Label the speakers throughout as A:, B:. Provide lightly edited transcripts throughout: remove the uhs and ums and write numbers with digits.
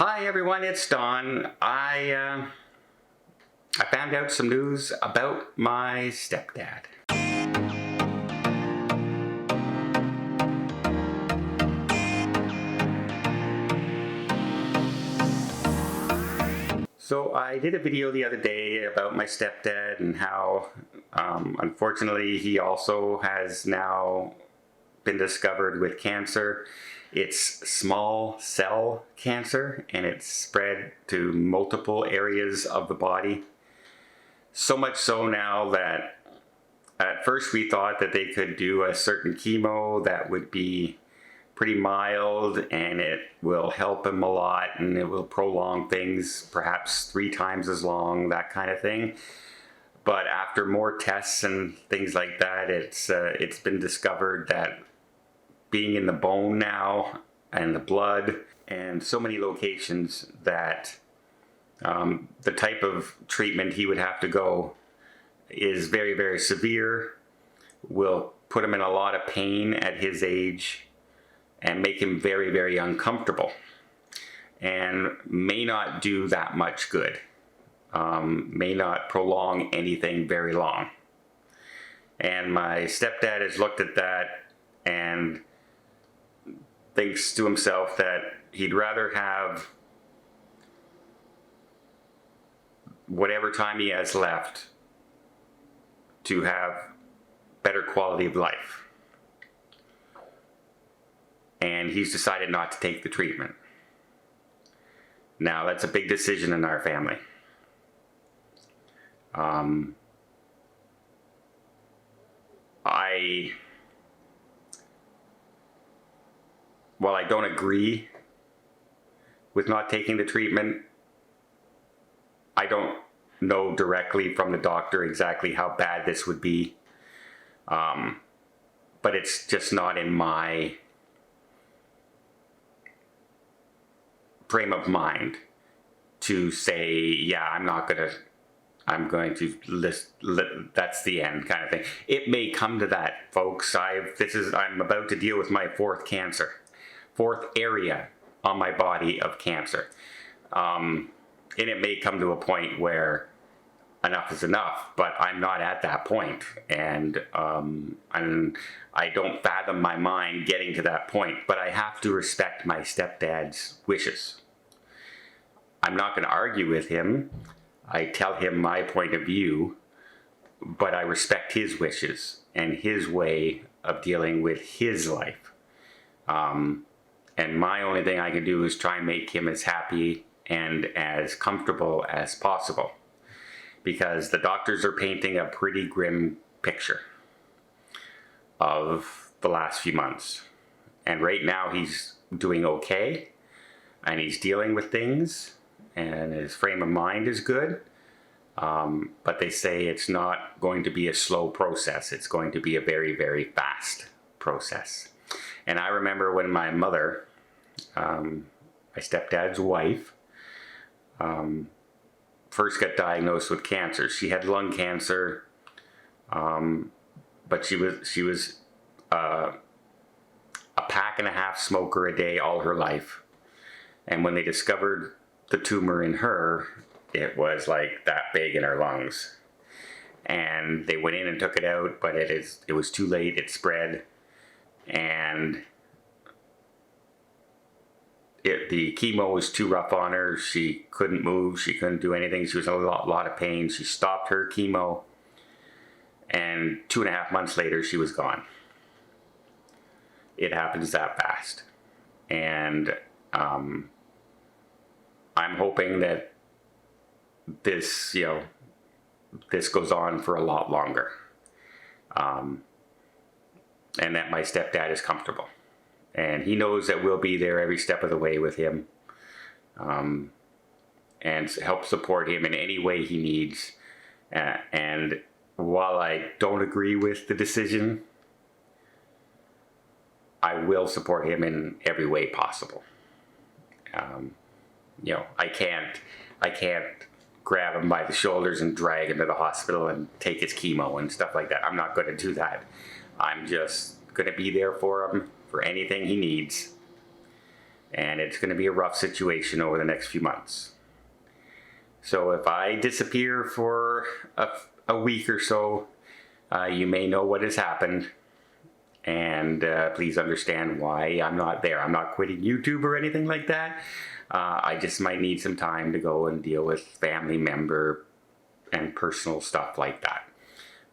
A: Hi everyone, it's Don. I found out some news about my stepdad. So I did a video the other day about my stepdad and how unfortunately he also has now been discovered with cancer. It's small cell cancer and it's spread to multiple areas of the body. So much so now that at first we thought that they could do a certain chemo that would be pretty mild and it will help him a lot and it will prolong things perhaps 3 times as long, that kind of thing. But after more tests and things like that, it's been discovered that being in the bone now and the blood and so many locations that the type of treatment he would have to go is very, very severe, will put him in a lot of pain at his age and make him very, very uncomfortable and may not do that much good, may not prolong anything very long. And my stepdad has looked at that and thinks to himself that he'd rather have whatever time he has left to have better quality of life. And he's decided not to take the treatment. Now that's a big decision in our family. While I don't agree with not taking the treatment, I don't know directly from the doctor exactly how bad this would be. But it's just not in my frame of mind to say, yeah, I'm going to that's the end kind of thing. It may come to that, folks. I'm about to deal with my 4th cancer. 4th area on my body of cancer. And it may come to a point where enough is enough, but I'm not at that point. And I don't fathom my mind getting to that point, but I have to respect my stepdad's wishes. I'm not going to argue with him. I tell him my point of view, but I respect his wishes and his way of dealing with his life. And my only thing I can do is try and make him as happy and as comfortable as possible, because the doctors are painting a pretty grim picture of the last few months. And right now he's doing okay and he's dealing with things and his frame of mind is good. But they say it's not going to be a slow process. It's going to be a very, very fast process. And I remember when my mother, my stepdad's wife, first got diagnosed with cancer. She had lung cancer, but she was a pack and a half smoker a day all her life. And when they discovered the tumor in her, it was like that big in her lungs. And they went in and took it out, but it was too late. It spread, and the chemo was too rough on her. She couldn't move. She couldn't do anything. She was in a lot of pain. She stopped her chemo, and 2.5 months later, she was gone. It happens that fast. And I'm hoping that this goes on for a lot longer. And that my stepdad is comfortable. And he knows that we'll be there every step of the way with him, and help support him in any way he needs. And while I don't agree with the decision, I will support him in every way possible. I can't grab him by the shoulders and drag him to the hospital and take his chemo and stuff like that. I'm not going to do that. I'm just going to be there for him for anything he needs. and it's going to be a rough situation over the next few months. So if I disappear for a week or so, you may know what has happened, and please understand why I'm not there. I'm not quitting YouTube or anything like that. I just might need some time to go and deal with family member and personal stuff like that.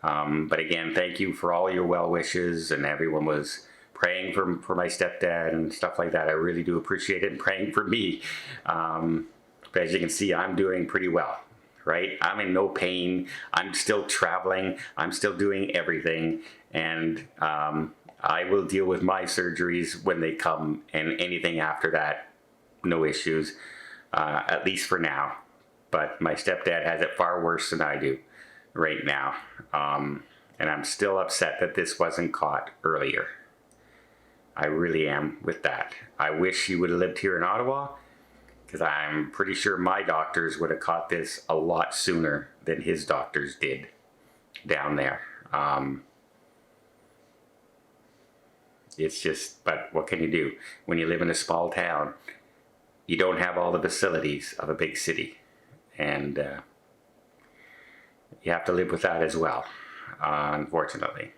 A: But again, thank you for all your well wishes, and everyone was praying for my stepdad and stuff like that. I really do appreciate it, and praying for me. But as you can see, I'm doing pretty well, right? I'm in no pain. I'm still traveling. I'm still doing everything. And I will deal with my surgeries when they come, and anything after that, no issues, at least for now. But my stepdad has it far worse than I do right now. And I'm still upset that this wasn't caught earlier. I really am with that. I wish he would have lived here in Ottawa, because I'm pretty sure my doctors would have caught this a lot sooner than his doctors did down there. It's just, but what can you do? When you live in a small town, you don't have all the facilities of a big city. And you have to live with that as well, unfortunately.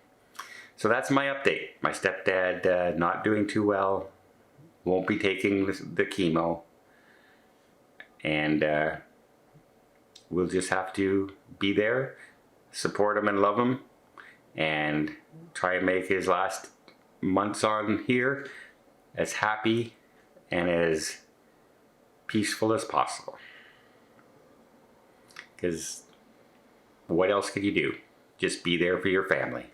A: So that's my update. My stepdad not doing too well, won't be taking the chemo, and we'll just have to be there, support him and love him, and try and make his last months on here as happy and as peaceful as possible. Because what else could you do? Just be there for your family.